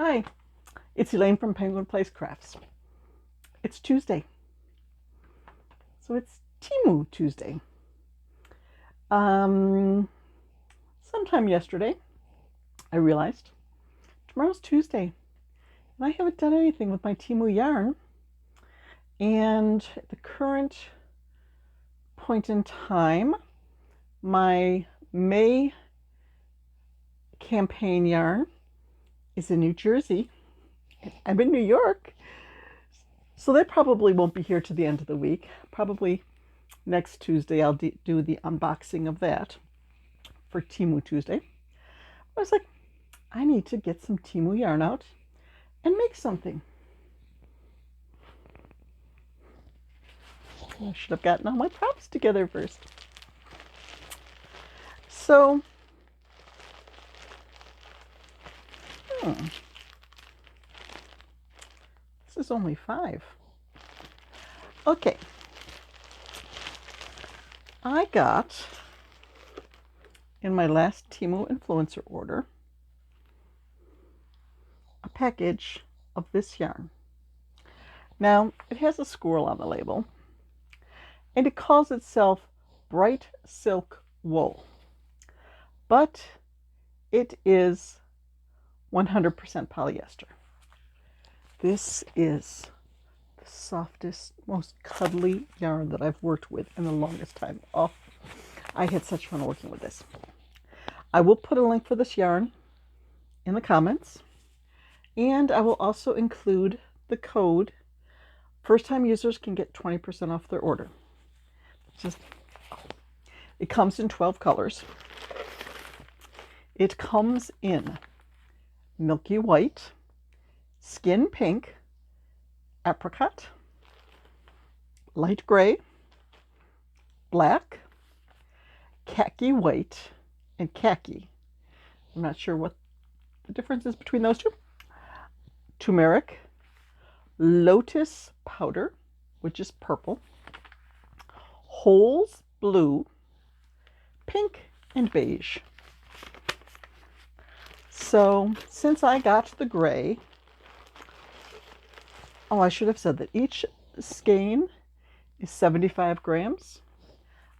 Hi, it's Elaine from Penguin Place Crafts. It's Tuesday, so it's Temu Tuesday. Sometime yesterday, I realized tomorrow's Tuesday, and I haven't done anything with my Temu yarn. And at the current point in time, my May campaign yarn is in New Jersey. I'm in New York, so they probably won't be here to the end of the week. Probably next Tuesday I'll do the unboxing of that for Temu Tuesday. I was like, I need to get some Temu yarn out and make something. I should have gotten all my props together first. So, this is only 5. Okay. I got, in my last Temu influencer order, a package of this yarn. Now, it has a squirrel on the label, and it calls itself Bright Silk Wool, but it is 100% polyester. This is the softest, most cuddly yarn that I've worked with in the longest time. Oh, I had such fun working with this. I will put a link for this yarn in the comments, and I will also include the code. First-time users can get 20% off their order. It comes in 12 colors. It comes in milky white, skin pink, apricot, light gray, black, khaki white, and khaki. I'm not sure what the difference is between those two. Turmeric, lotus powder, which is purple, holes blue, pink, and beige. So since I got the gray, I should have said that each skein is 75 grams.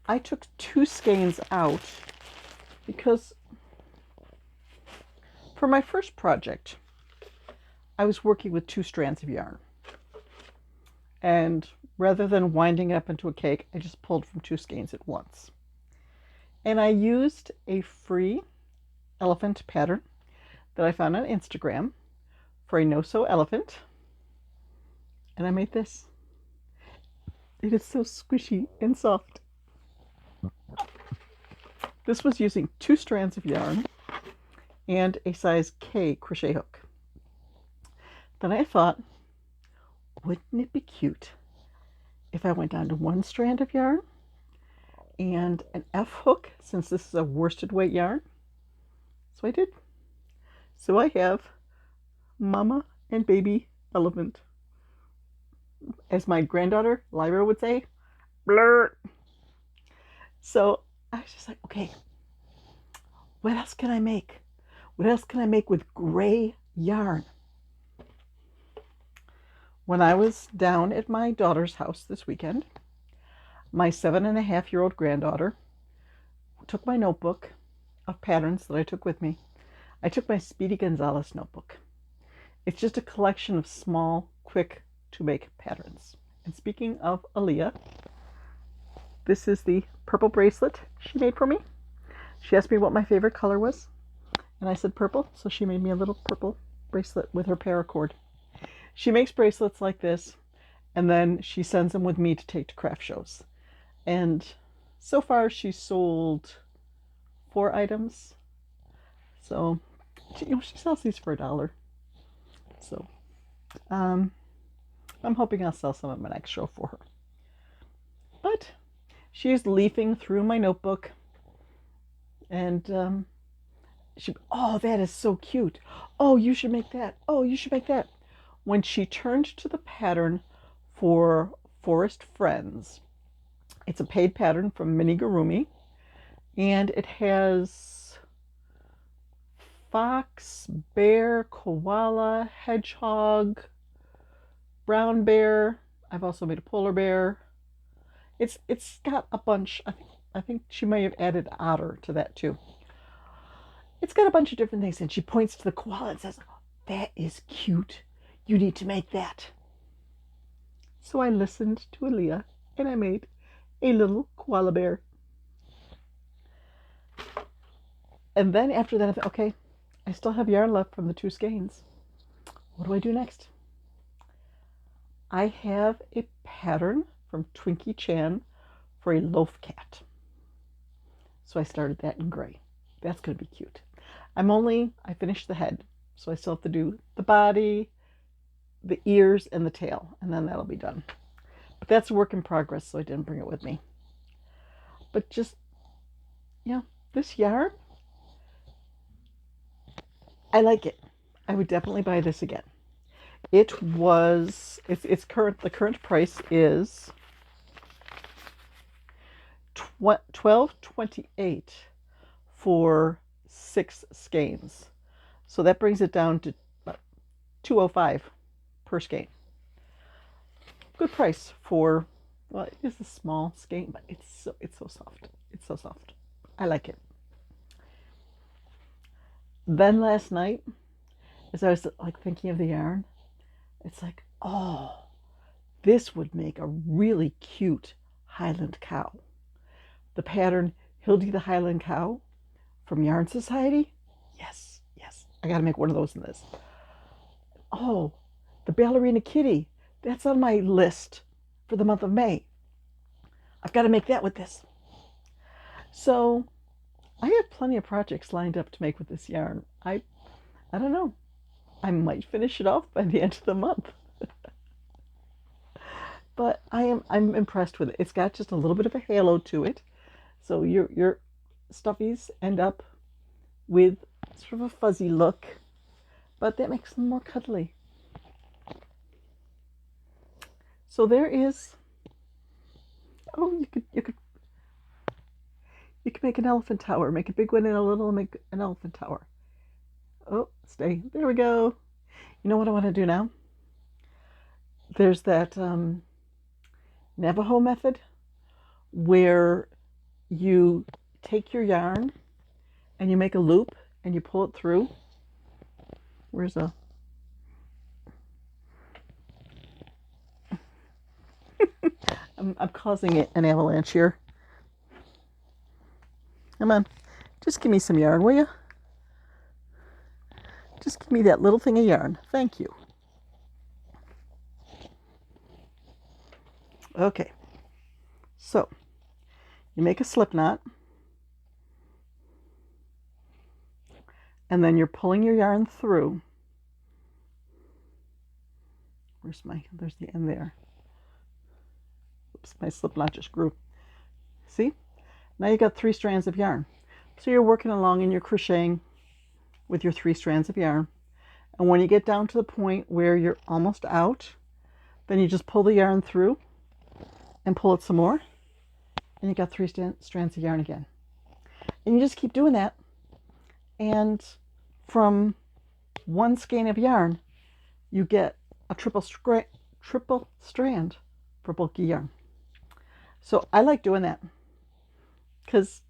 I took 2 skeins out because for my first project, I was working with 2 strands of yarn. And rather than winding it up into a cake, I just pulled from 2 skeins at once. And I used a free elephant pattern that I found on Instagram for a no-sew elephant. And I made this. It is so squishy and soft. This was using 2 strands of yarn and a size K crochet hook. Then I thought, wouldn't it be cute if I went down to 1 strand of yarn and an F hook, since this is a worsted weight yarn? So I did. So I have mama and baby elephant. As my granddaughter, Lyra, would say, blur. So I was just like, okay, what else can I make? What else can I make with gray yarn? When I was down at my daughter's house this weekend, my 7.5-year-old granddaughter took my notebook of patterns that I took with me. I took my Speedy Gonzales notebook. It's just a collection of small, quick to make patterns. And speaking of Aaliyah, this is the purple bracelet she made for me. She asked me what my favorite color was, and I said purple, so she made me a little purple bracelet with her paracord. She makes bracelets like this, and then she sends them with me to take to craft shows. And so far, she's sold 4 items. So, she sells these for $1. So, I'm hoping I'll sell some at my next show for her. But she's leafing through my notebook, and oh, that is so cute. Oh, you should make that. Oh, you should make that. When she turned to the pattern for Forest Friends, it's a paid pattern from Minigurumi, and it has fox, bear, koala, hedgehog, brown bear. I've also made a polar bear. It's got a bunch. I think she may have added otter to that too. It's got a bunch of different things, and she points to the koala and says, "That is cute. You need to make that." So I listened to Aaliyah, and I made a little koala bear. And then after that, I thought, okay, I still have yarn left from the 2 skeins. What do I do next? I have a pattern from Twinkie Chan for a loaf cat. So I started that in gray. That's going to be cute. I finished the head, so I still have to do the body, the ears, and the tail, and then that'll be done. But that's a work in progress, so I didn't bring it with me. But just, this yarn, I like it. I would definitely buy this again. The current price is $12.28 for 6 skeins. So that brings it down to $2.05 per skein. Good price for, well, it is a small skein, but it's so soft. It's so soft. I like it. Then last night, as I was like thinking of the yarn, it's like, oh, this would make a really cute highland cow. The pattern Hilde the Highland Cow from Yarn Society. Yes, I gotta make one of those in this. Oh, the Ballerina Kitty. That's on my list for the month of May. I've got to make that with this. So I have plenty of projects lined up to make with this yarn. I don't know. I might finish it off by the end of the month. But I'm impressed with it. It's got just a little bit of a halo to it. So your stuffies end up with sort of a fuzzy look, but that makes them more cuddly. So there is. Oh, you could make an elephant tower. Make a big one and a little. Make an elephant tower. Oh, stay. There we go. You know what I want to do now? There's that Navajo method where you take your yarn and you make a loop and you pull it through. Where's a... I'm causing an avalanche here. Come on. Just give me some yarn, will you? Just give me that little thing of yarn. Thank you. Okay. So, you make a slip knot. And then you're pulling your yarn through. There's the end there. Oops, my slip knot just grew. See? Now you got 3 strands of yarn. So you're working along and you're crocheting with your 3 strands of yarn. And when you get down to the point where you're almost out, then you just pull the yarn through and pull it some more. And you got 3 strands of yarn again. And you just keep doing that. And from 1 skein of yarn, you get a triple strand for bulky yarn. So I like doing that because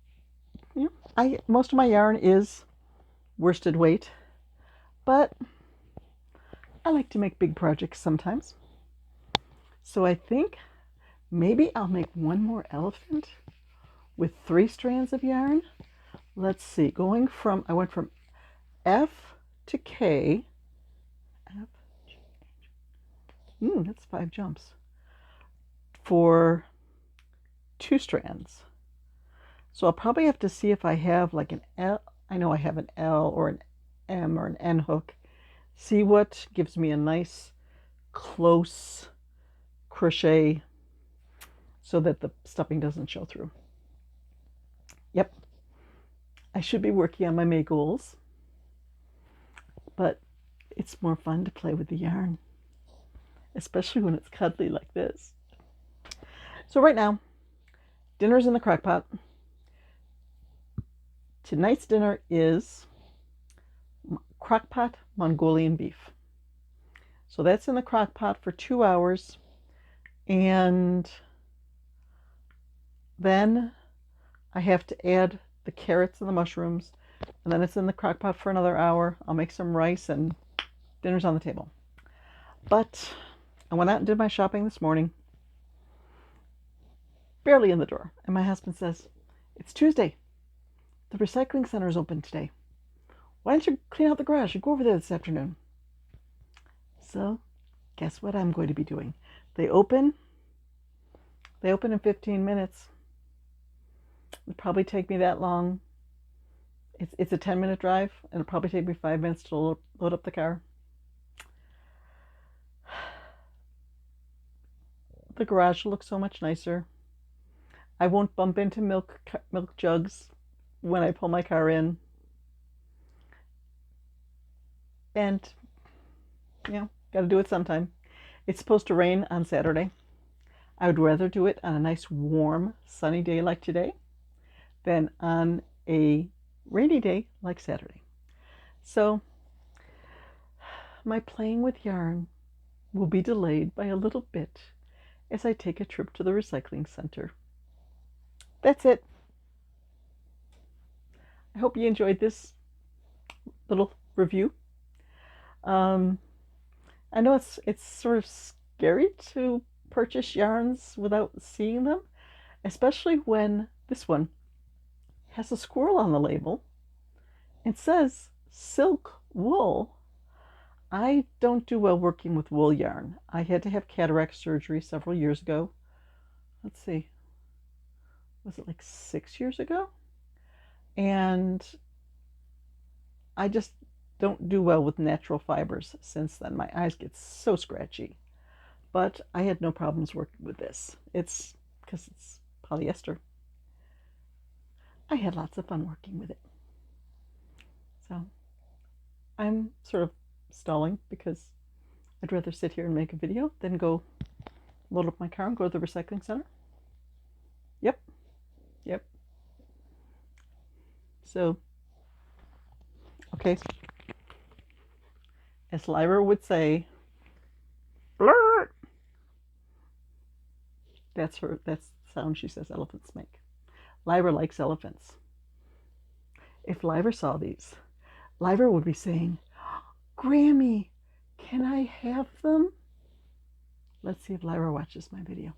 most of my yarn is worsted weight, but I like to make big projects sometimes. So I think maybe I'll make one more elephant with 3 strands of yarn. Let's see, I went from F to K. That's 5 jumps for 2 strands. So I'll probably have to see if I have like an L. I know I have an L or an M or an N hook. See what gives me a nice close crochet so that the stuffing doesn't show through. Yep. I should be working on my May goals, but it's more fun to play with the yarn, especially when it's cuddly like this. So right now, dinner's in the crock pot. Tonight's dinner is crock-pot Mongolian beef. So that's in the crock-pot for 2 hours, and then I have to add the carrots and the mushrooms, and then it's in the crock-pot for another hour. I'll make some rice and dinner's on the table. But I went out and did my shopping this morning, barely in the door, and my husband says, "It's Tuesday. The recycling center is open today. Why don't you clean out the garage and go over there this afternoon?" So guess what I'm going to be doing? They open in 15 minutes. It'll probably take me that long. It's a 10-minute drive, and it'll probably take me 5 minutes to load up the car. The garage looks so much nicer. I won't bump into milk jugs when I pull my car in. And, got to do it sometime. It's supposed to rain on Saturday. I would rather do it on a nice, warm, sunny day like today than on a rainy day like Saturday. So my playing with yarn will be delayed by a little bit as I take a trip to the recycling center. That's it. I hope you enjoyed this little review. I know it's sort of scary to purchase yarns without seeing them, especially when this one has a squirrel on the label and says silk wool. I don't do well working with wool yarn. I had to have cataract surgery several years ago. Let's see, was it like 6 years ago? And I just don't do well with natural fibers since then. My eyes get so scratchy. But I had no problems working with this. It's because it's polyester. I had lots of fun working with it. So I'm sort of stalling because I'd rather sit here and make a video than go load up my car and go to the recycling center. Yep. So, okay. As Lyra would say, blurt. That's the sound she says elephants make. Lyra likes elephants. If Lyra saw these, Lyra would be saying, "Grammy, can I have them?" Let's see if Lyra watches my video.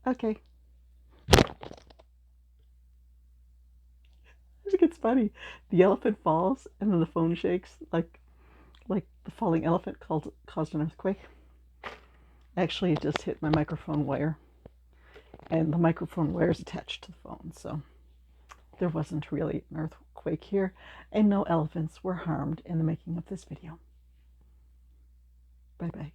Okay. I think it's funny. The elephant falls and then the phone shakes like the falling elephant caused an earthquake. Actually, it just hit my microphone wire, and the microphone wire is attached to the phone, so there wasn't really an earthquake here, and no elephants were harmed in the making of this video. Bye-bye.